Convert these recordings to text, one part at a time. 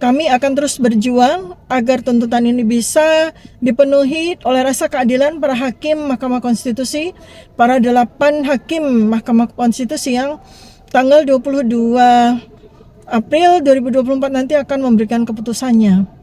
Kami akan terus berjuang agar tuntutan ini bisa dipenuhi oleh rasa keadilan para hakim Mahkamah Konstitusi, para 8 hakim Mahkamah Konstitusi yang tanggal 22 April 2024 nanti akan memberikan keputusannya.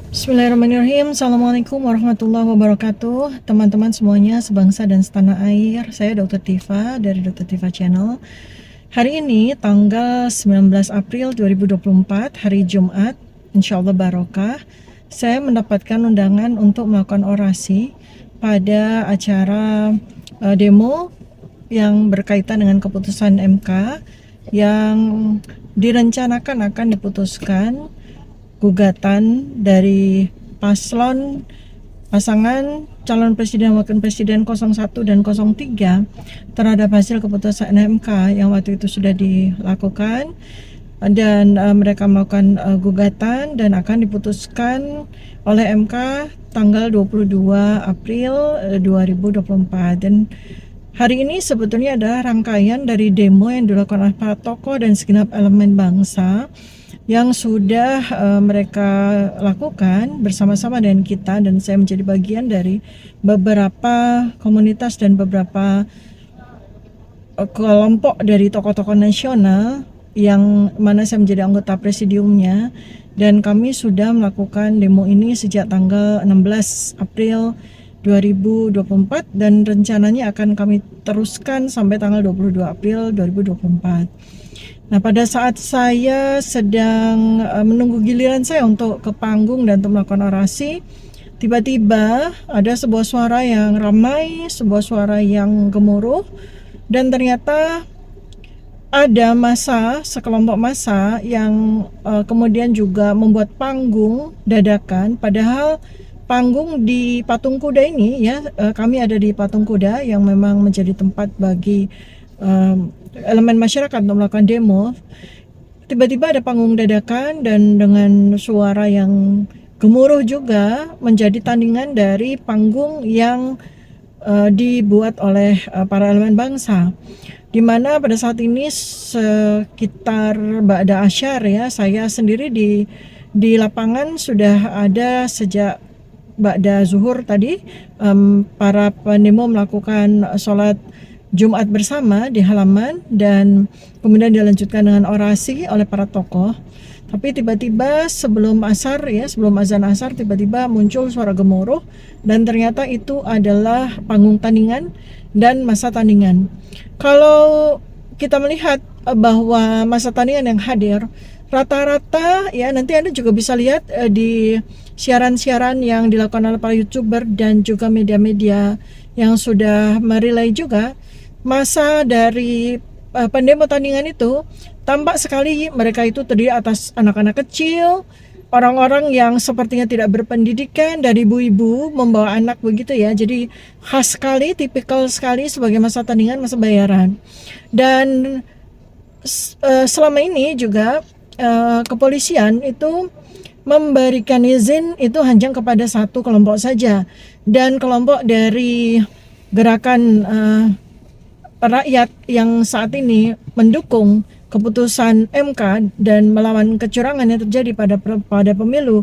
Bismillahirrahmanirrahim. Assalamualaikum warahmatullahi wabarakatuh. Teman-teman semuanya sebangsa dan setanah air. Saya Dr. Tifa dari Dr. Tifa Channel. Hari ini tanggal 19 April 2024, hari Jumat, insya Allah barokah. Saya mendapatkan undangan untuk melakukan orasi pada acara demo yang berkaitan dengan keputusan MK yang direncanakan akan diputuskan gugatan dari pasangan calon presiden wakil presiden 01 dan 03 terhadap hasil keputusan MK yang waktu itu sudah dilakukan, dan mereka melakukan gugatan dan akan diputuskan oleh MK tanggal 22 April 2024. Dan hari ini sebetulnya ada rangkaian dari demo yang dilakukan oleh para tokoh dan segenap elemen bangsa yang sudah mereka lakukan bersama-sama dengan kita, dan saya menjadi bagian dari beberapa komunitas dan beberapa kelompok dari tokoh-tokoh nasional yang mana saya menjadi anggota presidiumnya, dan kami sudah melakukan demo ini sejak tanggal 16 April 2024 dan rencananya akan kami teruskan sampai tanggal 22 April 2024. Nah, pada saat saya sedang menunggu giliran saya untuk ke panggung dan untuk melakukan orasi, tiba-tiba ada sebuah suara yang ramai, sebuah suara yang gemuruh, dan ternyata ada sekelompok massa yang kemudian juga membuat panggung dadakan, padahal panggung di Patung Kuda ini ya, kami ada di Patung Kuda yang memang menjadi tempat bagi elemen masyarakat untuk melakukan demo. Tiba-tiba ada panggung dadakan dan dengan suara yang gemuruh juga menjadi tandingan dari panggung yang dibuat oleh para elemen bangsa, di mana pada saat ini sekitar ba'da asyar ya, saya sendiri di lapangan sudah ada sejak ba'da zuhur tadi. Para pendemo melakukan sholat Jumat bersama di halaman dan kemudian dilanjutkan dengan orasi oleh para tokoh. Tapi tiba-tiba sebelum azan asar tiba-tiba muncul suara gemuruh, dan ternyata itu adalah panggung tandingan dan masa tandingan. Kalau kita melihat bahwa masa tandingan yang hadir rata-rata ya, nanti Anda juga bisa lihat di siaran-siaran yang dilakukan oleh para YouTuber dan juga media-media yang sudah merelay juga, masa dari pendemo tandingan itu tampak sekali mereka itu terdiri atas anak-anak kecil, orang-orang yang sepertinya tidak berpendidikan, dari ibu-ibu membawa anak begitu ya. Jadi khas sekali, tipikal sekali sebagai masa tandingan, masa bayaran. Dan selama ini juga kepolisian itu memberikan izin itu hanya kepada satu kelompok saja, dan kelompok dari gerakan rakyat yang saat ini mendukung keputusan MK dan melawan kecurangan yang terjadi pada pemilu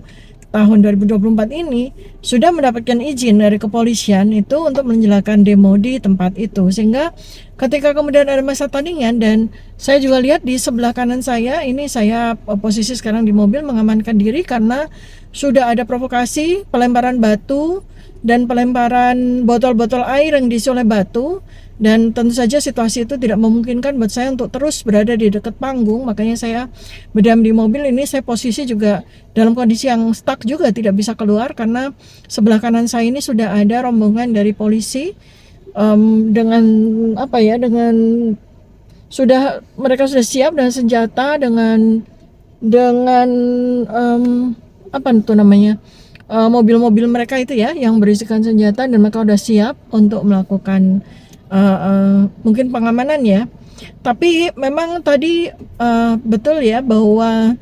tahun 2024 ini sudah mendapatkan izin dari kepolisian itu untuk menjalankan demo di tempat itu. Sehingga ketika kemudian ada masa tandingan, dan saya juga lihat di sebelah kanan saya ini, saya posisi sekarang di mobil mengamankan diri karena sudah ada provokasi pelemparan batu dan pelemparan botol-botol air yang diisi oleh batu. Dan tentu saja situasi itu tidak memungkinkan buat saya untuk terus berada di dekat panggung, makanya saya berdiam di mobil ini. Saya posisi juga dalam kondisi yang stuck juga, tidak bisa keluar karena sebelah kanan saya ini sudah ada rombongan dari polisi dengan mereka sudah siap dengan senjata, dengan mobil-mobil mereka itu ya yang berisikan senjata, dan mereka sudah siap untuk melakukan mungkin pengamanan ya. Tapi memang tadi betul ya bahwa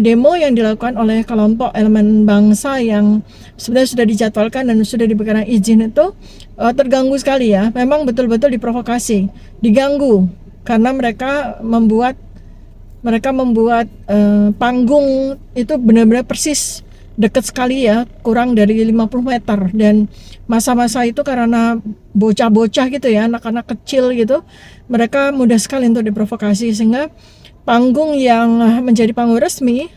demo yang dilakukan oleh kelompok elemen bangsa yang sebenarnya sudah dijadwalkan dan sudah diberikan izin itu terganggu sekali ya. Memang betul-betul diprovokasi, diganggu karena mereka membuat panggung itu benar-benar persis dekat sekali ya, kurang dari 50 meter, dan masa-masa itu karena bocah-bocah gitu ya, anak-anak kecil gitu, mereka mudah sekali untuk diprovokasi, sehingga panggung yang menjadi panggung resmi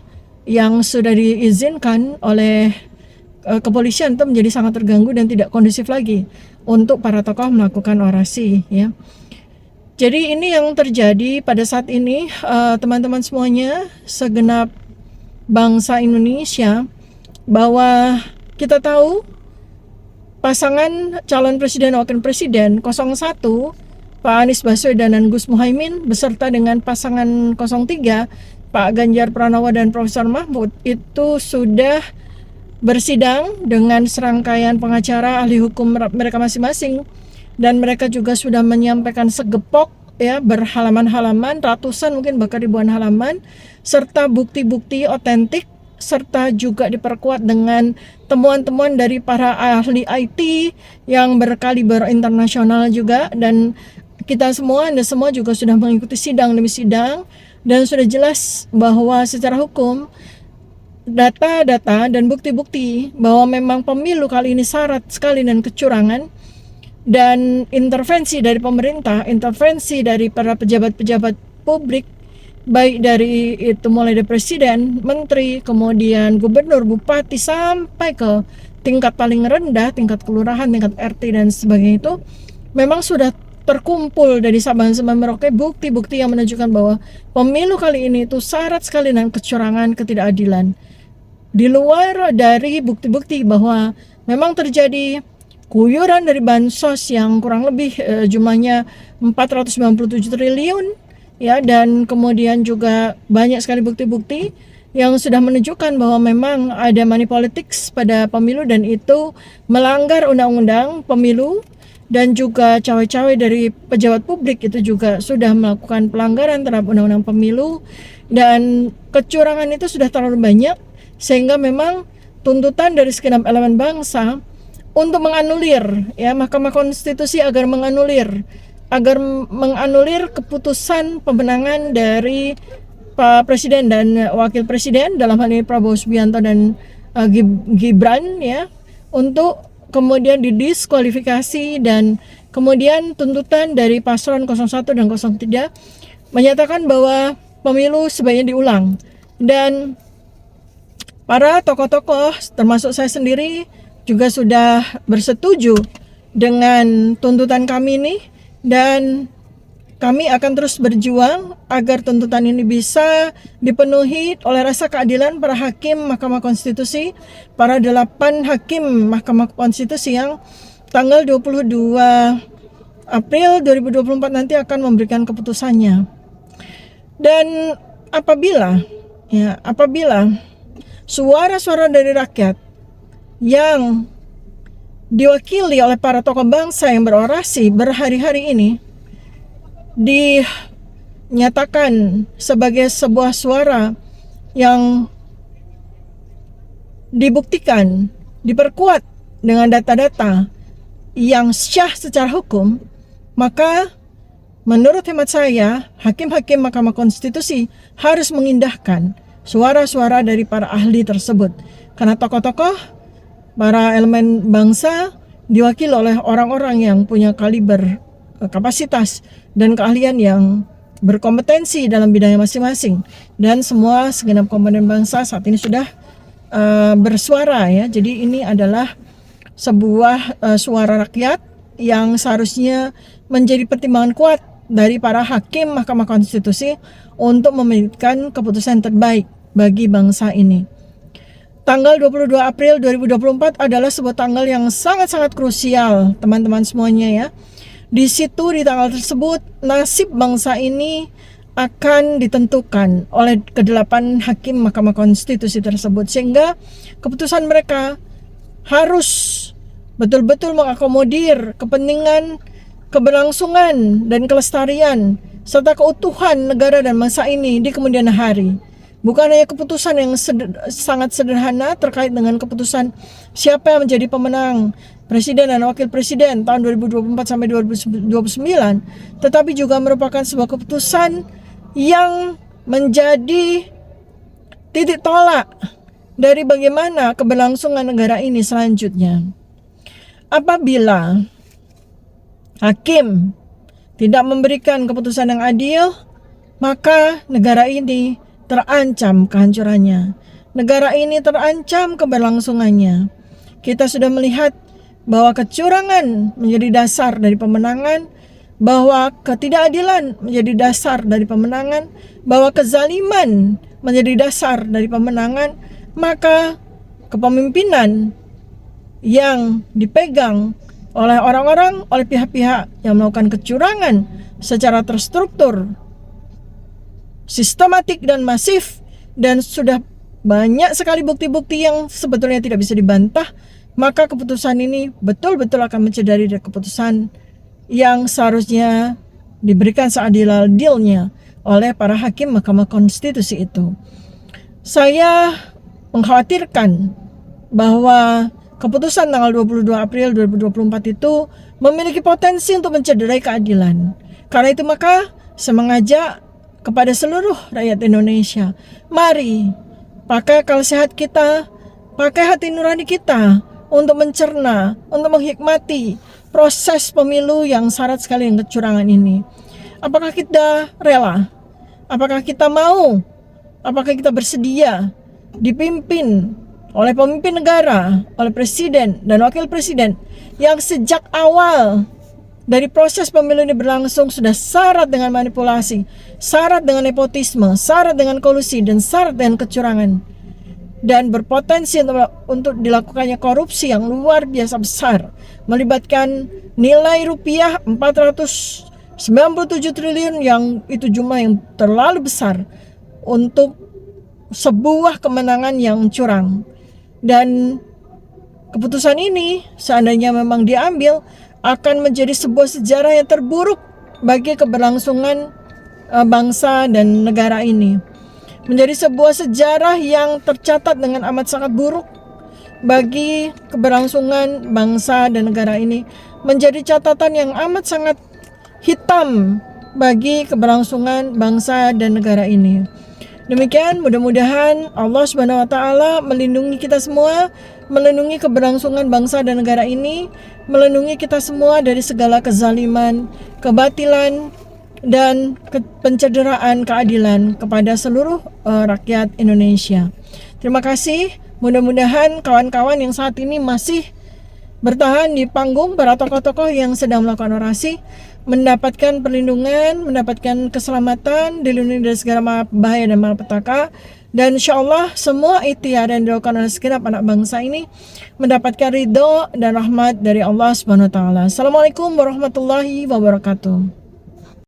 yang sudah diizinkan oleh kepolisian itu menjadi sangat terganggu dan tidak kondusif lagi untuk para tokoh melakukan orasi ya. Jadi ini yang terjadi pada saat ini, teman-teman semuanya, segenap bangsa Indonesia, bahwa kita tahu pasangan calon presiden dan wakil presiden 01 Pak Anies Baswedan dan Gus Muhaimin beserta dengan pasangan 03 Pak Ganjar Pranowo dan Profesor Mahfud itu sudah bersidang dengan serangkaian pengacara ahli hukum mereka masing-masing, dan mereka juga sudah menyampaikan segepok ya, berhalaman-halaman, ratusan mungkin bahkan ribuan halaman, serta bukti-bukti otentik, serta juga diperkuat dengan temuan-temuan dari para ahli IT yang berkaliber internasional juga. Dan kita semua, Anda semua juga sudah mengikuti sidang demi sidang, dan sudah jelas bahwa secara hukum data-data dan bukti-bukti bahwa memang pemilu kali ini syarat sekali dan kecurangan, dan intervensi dari pemerintah, intervensi dari para pejabat-pejabat publik, baik dari itu mulai dari presiden, menteri, kemudian gubernur, bupati, sampai ke tingkat paling rendah, tingkat kelurahan, tingkat RT dan sebagainya, itu memang sudah terkumpul dari Sabang sampai Merauke bukti-bukti yang menunjukkan bahwa pemilu kali ini itu syarat sekali dengan kecurangan, ketidakadilan. Di luar dari bukti-bukti bahwa memang terjadi kuyuran dari bansos yang kurang lebih jumlahnya 497 triliun ya, dan kemudian juga banyak sekali bukti-bukti yang sudah menunjukkan bahwa memang ada money politics pada pemilu, dan itu melanggar undang-undang pemilu, dan juga cawe-cawe dari pejabat publik itu juga sudah melakukan pelanggaran terhadap undang-undang pemilu, dan kecurangan itu sudah terlalu banyak, sehingga memang tuntutan dari segenap elemen bangsa untuk menganulir ya, Mahkamah Konstitusi agar menganulir keputusan pemenangan dari Pak Presiden dan Wakil Presiden, dalam hal ini Prabowo Subianto dan Gibran ya, untuk kemudian didiskualifikasi, dan kemudian tuntutan dari paslon 01 dan 03 menyatakan bahwa pemilu sebaiknya diulang. Dan para tokoh-tokoh termasuk saya sendiri juga sudah bersetuju dengan tuntutan kami ini, dan kami akan terus berjuang agar tuntutan ini bisa dipenuhi oleh rasa keadilan para hakim Mahkamah Konstitusi, para 8 hakim Mahkamah Konstitusi yang tanggal 22 April 2024 nanti akan memberikan keputusannya. Dan apabila suara-suara dari rakyat yang diwakili oleh para tokoh bangsa yang berorasi berhari-hari ini dinyatakan sebagai sebuah suara yang dibuktikan, diperkuat dengan data-data yang syah secara hukum, maka menurut hemat saya, hakim-hakim Mahkamah Konstitusi harus mengindahkan suara-suara dari para ahli tersebut, karena tokoh-tokoh, para elemen bangsa diwakili oleh orang-orang yang punya kaliber, kapasitas, dan keahlian yang berkompetensi dalam bidangnya masing-masing, dan semua segenap komponen bangsa saat ini sudah bersuara ya. Jadi ini adalah sebuah suara rakyat yang seharusnya menjadi pertimbangan kuat dari para hakim Mahkamah Konstitusi untuk memberikan keputusan terbaik bagi bangsa ini. Tanggal 22 April 2024 adalah sebuah tanggal yang sangat-sangat krusial, teman-teman semuanya ya. Di situ, di tanggal tersebut, nasib bangsa ini akan ditentukan oleh ke-8 hakim Mahkamah Konstitusi tersebut, sehingga keputusan mereka harus betul-betul mengakomodir kepentingan keberlangsungan dan kelestarian serta keutuhan negara dan bangsa ini di kemudian hari. Bukan hanya keputusan yang sangat sederhana terkait dengan keputusan siapa yang menjadi pemenang presiden dan wakil presiden tahun 2024 sampai 2029, tetapi juga merupakan sebuah keputusan yang menjadi titik tolak dari bagaimana keberlangsungan negara ini selanjutnya. Apabila hakim tidak memberikan keputusan yang adil, maka negara ini terancam kehancurannya. Negara ini terancam keberlangsungannya. Kita sudah melihat bahwa kecurangan menjadi dasar dari pemenangan, bahwa ketidakadilan menjadi dasar dari pemenangan, bahwa kezaliman menjadi dasar dari pemenangan, maka kepemimpinan yang dipegang oleh orang-orang, oleh pihak-pihak yang melakukan kecurangan secara terstruktur, sistematik dan masif, dan sudah banyak sekali bukti-bukti yang sebetulnya tidak bisa dibantah, maka keputusan ini betul-betul akan mencederai dari keputusan yang seharusnya diberikan seadil-adilnya oleh para hakim Mahkamah Konstitusi itu. Saya mengkhawatirkan bahwa keputusan tanggal 22 April 2024 itu memiliki potensi untuk mencederai keadilan. Karena itu maka saya mengajak kepada seluruh rakyat Indonesia, mari pakai akal sehat kita, pakai hati nurani kita untuk mencerna, untuk menghikmati proses pemilu yang syarat sekali dengan kecurangan ini. Apakah kita rela? Apakah kita mau? Apakah kita bersedia dipimpin oleh pemimpin negara, oleh presiden dan wakil presiden yang sejak awal dari proses pemilu ini berlangsung sudah syarat dengan manipulasi, syarat dengan nepotisme, syarat dengan kolusi, dan syarat dengan kecurangan, dan berpotensi untuk dilakukannya korupsi yang luar biasa besar, melibatkan nilai rupiah 497 triliun, yang itu jumlah yang terlalu besar untuk sebuah kemenangan yang curang. Dan keputusan ini seandainya memang diambil akan menjadi sebuah sejarah yang terburuk bagi keberlangsungan bangsa dan negara ini. Menjadi sebuah sejarah yang tercatat dengan amat sangat buruk bagi keberlangsungan bangsa dan negara ini. Menjadi catatan yang amat sangat hitam bagi keberlangsungan bangsa dan negara ini. Demikian, mudah-mudahan Allah Subhanahu wa taala melindungi kita semua, melindungi keberlangsungan bangsa dan negara ini, melindungi kita semua dari segala kezaliman, kebatilan, dan pencederaan keadilan kepada seluruh rakyat Indonesia. Terima kasih. Mudah-mudahan kawan-kawan yang saat ini masih bertahan di panggung, para tokoh-tokoh yang sedang melakukan orasi, mendapatkan perlindungan, mendapatkan keselamatan, dilindungi dari segala bahaya dan malapetaka. Dan insya Allah semua ikhtiar yang dilakukan oleh segenap anak bangsa ini mendapatkan ridho dan rahmat dari Allah Subhanahu wa taala. Assalamualaikum warahmatullahi wabarakatuh.